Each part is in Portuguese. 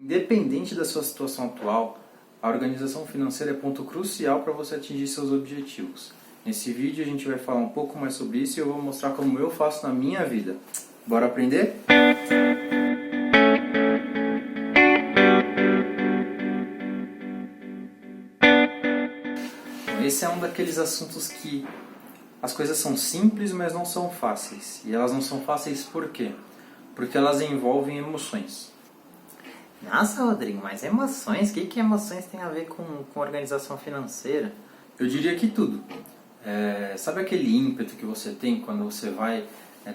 Independente da sua situação atual, a organização financeira é ponto crucial para você atingir seus objetivos. Nesse vídeo a gente vai falar um pouco mais sobre isso e eu vou mostrar como eu faço na minha vida. Bora aprender? Esse é um daqueles assuntos que as coisas são simples, mas não são fáceis. E elas não são fáceis por quê? Porque elas envolvem emoções. Nossa, Rodrigo, mas emoções? O que emoções tem a ver com organização financeira? Eu diria que tudo. Sabe aquele ímpeto que você tem quando você vai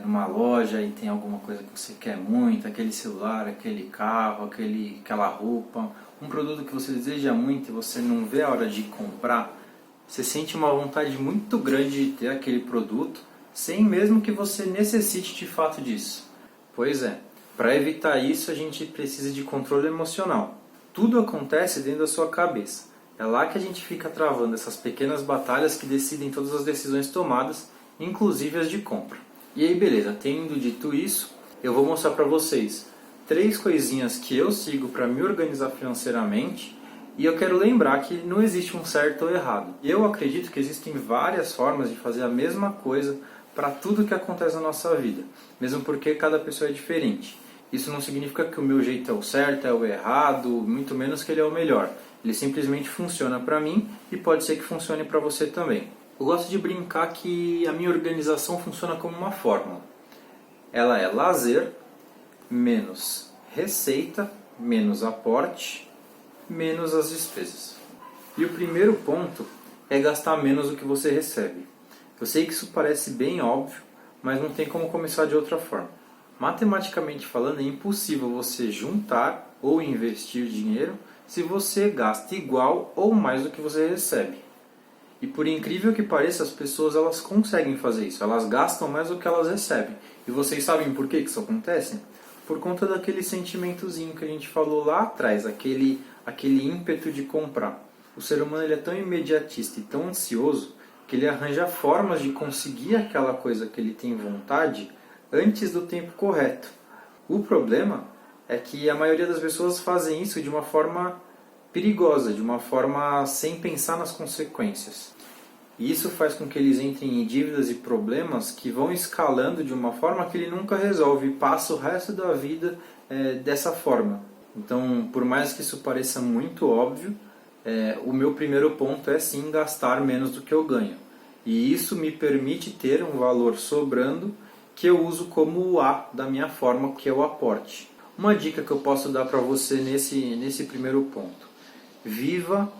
numa loja e tem alguma coisa que você quer muito, aquele celular, aquele carro, aquela roupa, um produto que você deseja muito e você não vê a hora de comprar? Você sente uma vontade muito grande de ter aquele produto, sem mesmo que você necessite de fato disso. Pois é, para evitar isso a gente precisa de controle emocional. Tudo acontece dentro da sua cabeça. É lá que a gente fica travando essas pequenas batalhas que decidem todas as decisões tomadas, inclusive as de compra. E aí beleza, tendo dito isso, eu vou mostrar para vocês 3 coisinhas que eu sigo para me organizar financeiramente. E eu quero lembrar que não existe um certo ou errado. Eu acredito que existem várias formas de fazer a mesma coisa para tudo que acontece na nossa vida, mesmo porque cada pessoa é diferente. Isso não significa que o meu jeito é o certo, é o errado, muito menos que ele é o melhor. Ele simplesmente funciona para mim e pode ser que funcione para você também. Eu gosto de brincar que a minha organização funciona como uma fórmula. Ela é lazer, menos receita, menos aporte, menos as despesas. E o primeiro ponto é gastar menos do que você recebe. Eu sei que isso parece bem óbvio, mas não tem como começar de outra forma. Matematicamente falando, é impossível você juntar ou investir dinheiro se você gasta igual ou mais do que você recebe. E por incrível que pareça, as pessoas elas conseguem fazer isso. Elas gastam mais do que elas recebem. E vocês sabem por que isso acontece? Por conta daquele sentimentozinho que a gente falou lá atrás, aquele ímpeto de comprar. O ser humano ele é tão imediatista e tão ansioso que ele arranja formas de conseguir aquela coisa que ele tem vontade antes do tempo correto. O problema é que a maioria das pessoas fazem isso de uma forma perigosa, de uma forma sem pensar nas consequências. E isso faz com que eles entrem em dívidas e problemas que vão escalando de uma forma que ele nunca resolve e passa o resto da vida dessa forma. Então, por mais que isso pareça muito óbvio, o meu primeiro ponto é sim gastar menos do que eu ganho. E isso me permite ter um valor sobrando que eu uso como o A da minha forma, que é o aporte. Uma dica que eu posso dar para você nesse primeiro ponto. Viva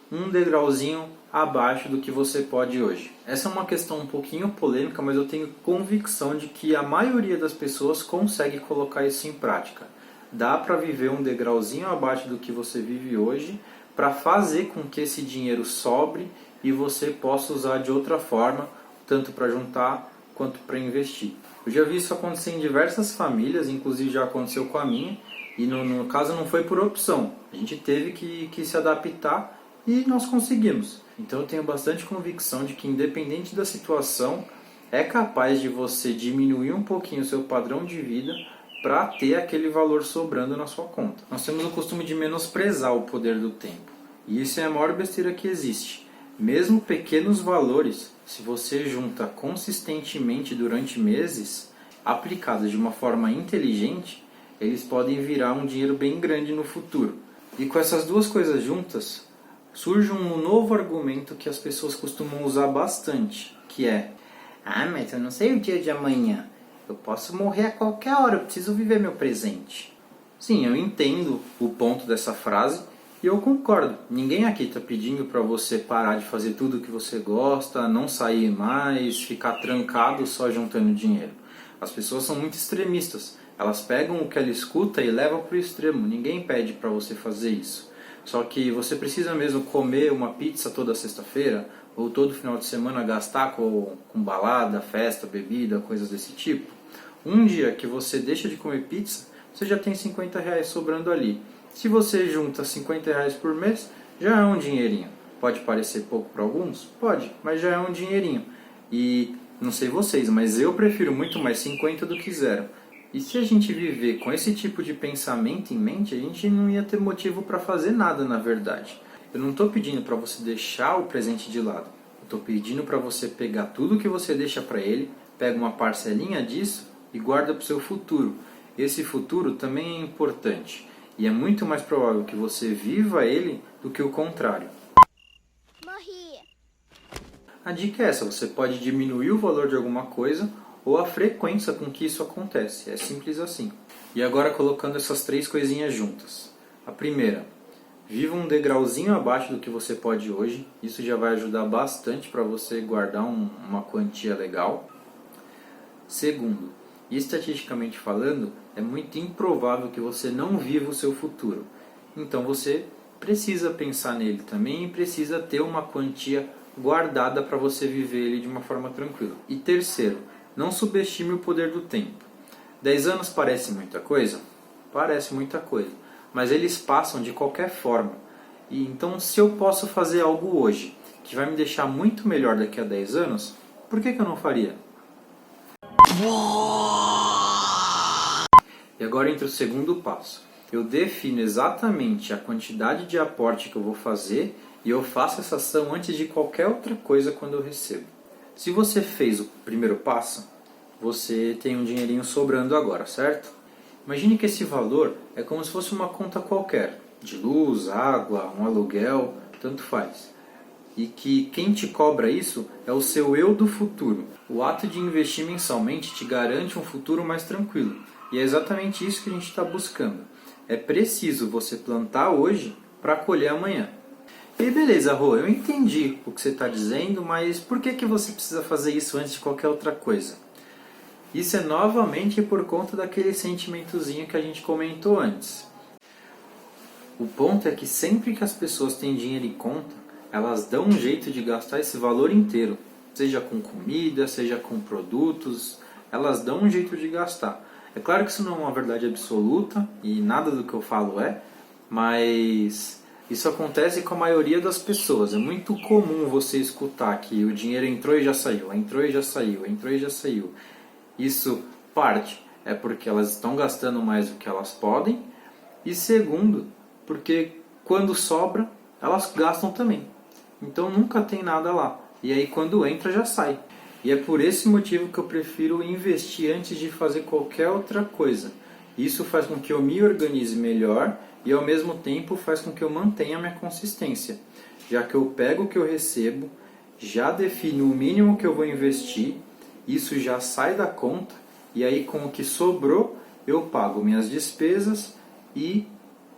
um degrauzinho abaixo do que você pode hoje. Essa é uma questão um pouquinho polêmica, mas eu tenho convicção de que a maioria das pessoas consegue colocar isso em prática. Dá para viver um degrauzinho abaixo do que você vive hoje para fazer com que esse dinheiro sobre e você possa usar de outra forma, tanto para juntar quanto para investir. Eu já vi isso acontecer em diversas famílias, inclusive já aconteceu com a minha, e no caso não foi por opção. A gente teve que se adaptar e nós conseguimos. Então eu tenho bastante convicção de que independente da situação, é capaz de você diminuir um pouquinho o seu padrão de vida para ter aquele valor sobrando na sua conta. Nós temos o costume de menosprezar o poder do tempo. E isso é a maior besteira que existe. Mesmo pequenos valores, se você junta consistentemente durante meses, aplicados de uma forma inteligente, eles podem virar um dinheiro bem grande no futuro. E com essas duas coisas juntas, surge um novo argumento que as pessoas costumam usar bastante, que é: mas eu não sei o dia de amanhã. Eu posso morrer a qualquer hora, eu preciso viver meu presente. Sim, eu entendo o ponto dessa frase e eu concordo. Ninguém aqui está pedindo para você parar de fazer tudo o que você gosta, não sair mais, ficar trancado só juntando dinheiro. As pessoas são muito extremistas. Elas pegam o que ela escuta e levam para o extremo. Ninguém pede para você fazer isso. Só que você precisa mesmo comer uma pizza toda sexta-feira ou todo final de semana gastar com balada, festa, bebida, coisas desse tipo. Um dia que você deixa de comer pizza, você já tem R$50 sobrando ali. Se você junta R$50 por mês, já é um dinheirinho. Pode parecer pouco para alguns? Pode, mas já é um dinheirinho. E não sei vocês, mas eu prefiro muito mais 50 do que zero. E se a gente viver com esse tipo de pensamento em mente, a gente não ia ter motivo para fazer nada, na verdade. Eu não estou pedindo para você deixar o presente de lado. Eu estou pedindo para você pegar tudo que você deixa para ele, pega uma parcelinha disso e guarda para o seu futuro. Esse futuro também é importante. E é muito mais provável que você viva ele do que o contrário. Morri. A dica é essa, você pode diminuir o valor de alguma coisa ou a frequência com que isso acontece. É simples assim. E agora colocando essas 3 coisinhas juntas. A primeira, viva um degrauzinho abaixo do que você pode hoje. Isso já vai ajudar bastante para você guardar uma quantia legal. Segundo, estatisticamente falando, é muito improvável que você não viva o seu futuro. Então você precisa pensar nele também e precisa ter uma quantia guardada para você viver ele de uma forma tranquila. E terceiro, não subestime o poder do tempo. 10 anos parece muita coisa? Parece muita coisa. Mas eles passam de qualquer forma. E então, se eu posso fazer algo hoje que vai me deixar muito melhor daqui a 10 anos, por que eu não faria? E agora entra o segundo passo. Eu defino exatamente a quantidade de aporte que eu vou fazer e eu faço essa ação antes de qualquer outra coisa quando eu recebo. Se você fez o primeiro passo, você tem um dinheirinho sobrando agora, certo? Imagine que esse valor é como se fosse uma conta qualquer, de luz, água, um aluguel, tanto faz. E que quem te cobra isso é o seu eu do futuro. O ato de investir mensalmente te garante um futuro mais tranquilo. E é exatamente isso que a gente está buscando. É preciso você plantar hoje para colher amanhã. E beleza, Rô, eu entendi o que você está dizendo, mas por que você precisa fazer isso antes de qualquer outra coisa? Isso é novamente por conta daquele sentimentozinho que a gente comentou antes. O ponto é que sempre que as pessoas têm dinheiro em conta, elas dão um jeito de gastar esse valor inteiro. Seja com comida, seja com produtos, elas dão um jeito de gastar. É claro que isso não é uma verdade absoluta, e nada do que eu falo é, mas isso acontece com a maioria das pessoas. É muito comum você escutar que o dinheiro entrou e já saiu, entrou e já saiu, entrou e já saiu. Isso, parte, é porque elas estão gastando mais do que elas podem, e segundo, porque quando sobra, elas gastam também. Então nunca tem nada lá. E aí quando entra já sai. E é por esse motivo que eu prefiro investir antes de fazer qualquer outra coisa. Isso faz com que eu me organize melhor e ao mesmo tempo faz com que eu mantenha a minha consistência. Já que eu pego o que eu recebo, já defino o mínimo que eu vou investir, isso já sai da conta e aí com o que sobrou eu pago minhas despesas e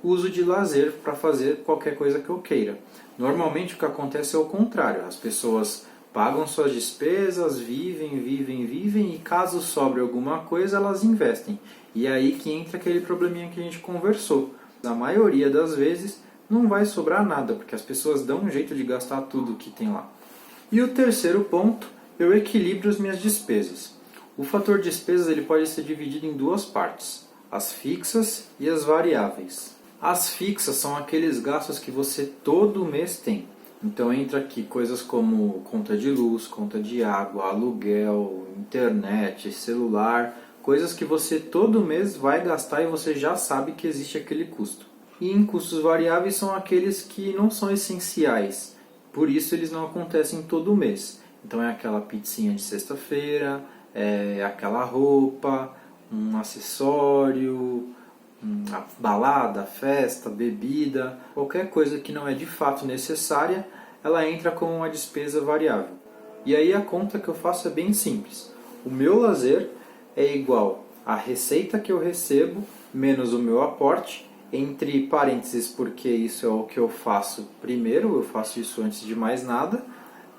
uso de lazer para fazer qualquer coisa que eu queira. Normalmente o que acontece é o contrário. As pessoas pagam suas despesas, vivem e caso sobre alguma coisa elas investem. E é aí que entra aquele probleminha que a gente conversou. Na maioria das vezes não vai sobrar nada, porque as pessoas dão um jeito de gastar tudo que tem lá. E o terceiro ponto, eu equilibro as minhas despesas. O fator despesas ele pode ser dividido em 2 partes, as fixas e as variáveis. As fixas são aqueles gastos que você todo mês tem. Então entra aqui coisas como conta de luz, conta de água, aluguel, internet, celular, coisas que você todo mês vai gastar e você já sabe que existe aquele custo. E em custos variáveis são aqueles que não são essenciais, por isso eles não acontecem todo mês. Então é aquela pizzinha de sexta-feira, é aquela roupa, um acessório, a balada, festa, bebida, qualquer coisa que não é de fato necessária, ela entra como uma despesa variável. E aí a conta que eu faço é bem simples. O meu lazer é igual à receita que eu recebo menos o meu aporte, entre parênteses, porque isso é o que eu faço primeiro, eu faço isso antes de mais nada,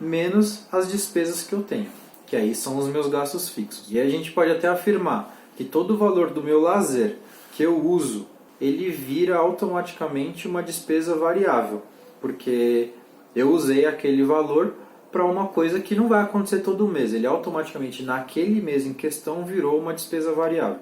menos as despesas que eu tenho, que aí são os meus gastos fixos. E a gente pode até afirmar que todo o valor do meu lazer que eu uso, ele vira automaticamente uma despesa variável, porque eu usei aquele valor para uma coisa que não vai acontecer todo mês, ele automaticamente naquele mês em questão virou uma despesa variável.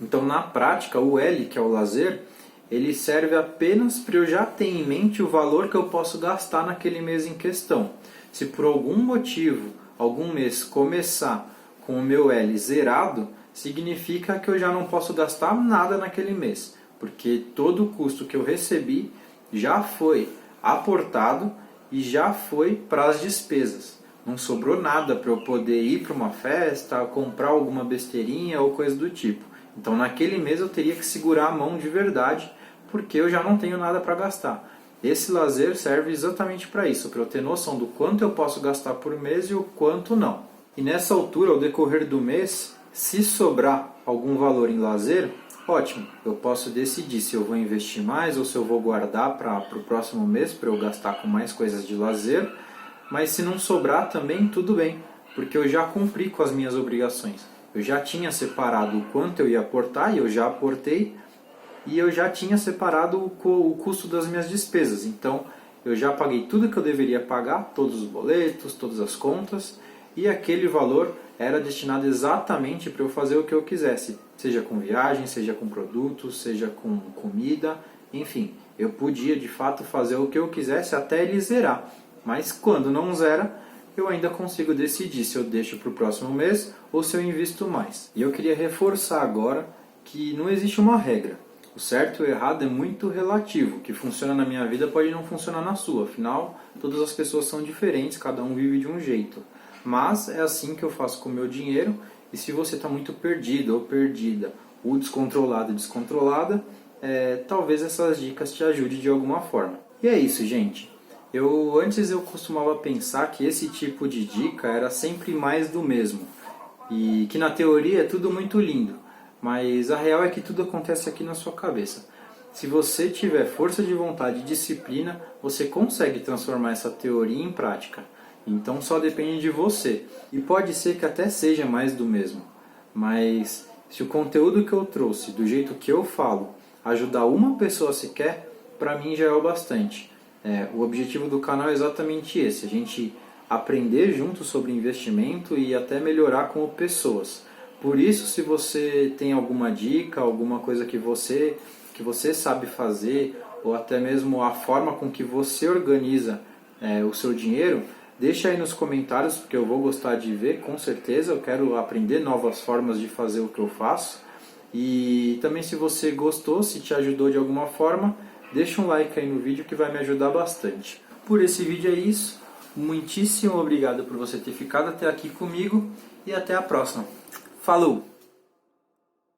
Então na prática o L, que é o lazer, ele serve apenas para eu já ter em mente o valor que eu posso gastar naquele mês em questão. Se por algum motivo, algum mês começar com o meu L zerado, significa que eu já não posso gastar nada naquele mês, porque todo o custo que eu recebi já foi aportado e já foi para as despesas. Não sobrou nada para eu poder ir para uma festa, comprar alguma besteirinha ou coisa do tipo. Então naquele mês eu teria que segurar a mão de verdade, porque eu já não tenho nada para gastar. Esse lazer serve exatamente para isso, para eu ter noção do quanto eu posso gastar por mês e o quanto não. E nessa altura, ao decorrer do mês, se sobrar algum valor em lazer, ótimo, eu posso decidir se eu vou investir mais ou se eu vou guardar para o próximo mês para eu gastar com mais coisas de lazer. Mas se não sobrar também, tudo bem, porque eu já cumpri com as minhas obrigações. Eu já tinha separado o quanto eu ia aportar e eu já aportei, e eu já tinha separado o custo das minhas despesas. Então eu já paguei tudo que eu deveria pagar, todos os boletos, todas as contas, e aquele valor era destinado exatamente para eu fazer o que eu quisesse, seja com viagem, seja com produtos, seja com comida, enfim, eu podia de fato fazer o que eu quisesse até ele zerar. Mas quando não zera, eu ainda consigo decidir se eu deixo para o próximo mês ou se eu invisto mais. E eu queria reforçar agora que não existe uma regra. O certo e o errado é muito relativo. O que funciona na minha vida pode não funcionar na sua. Afinal, todas as pessoas são diferentes, cada um vive de um jeito. Mas é assim que eu faço com o meu dinheiro. E se você está muito perdido ou perdida, ou descontrolado e descontrolada, talvez essas dicas te ajudem de alguma forma. E é isso, gente. Antes eu costumava pensar que esse tipo de dica era sempre mais do mesmo. E que na teoria é tudo muito lindo. Mas a real é que tudo acontece aqui na sua cabeça. Se você tiver força de vontade e disciplina, você consegue transformar essa teoria em prática. Então só depende de você. E pode ser que até seja mais do mesmo. Mas se o conteúdo que eu trouxe, do jeito que eu falo, ajudar uma pessoa sequer, para mim já é o bastante. O objetivo do canal é exatamente esse, a gente aprender junto sobre investimento e até melhorar como pessoas. Por isso, se você tem alguma dica, alguma coisa que você sabe fazer, ou até mesmo a forma com que você organiza o seu dinheiro, deixa aí nos comentários, porque eu vou gostar de ver, com certeza. Eu quero aprender novas formas de fazer o que eu faço. E também, se você gostou, se te ajudou de alguma forma, deixa um like aí no vídeo que vai me ajudar bastante. Por esse vídeo é isso. Muitíssimo obrigado por você ter ficado até aqui comigo e até a próxima. Falou!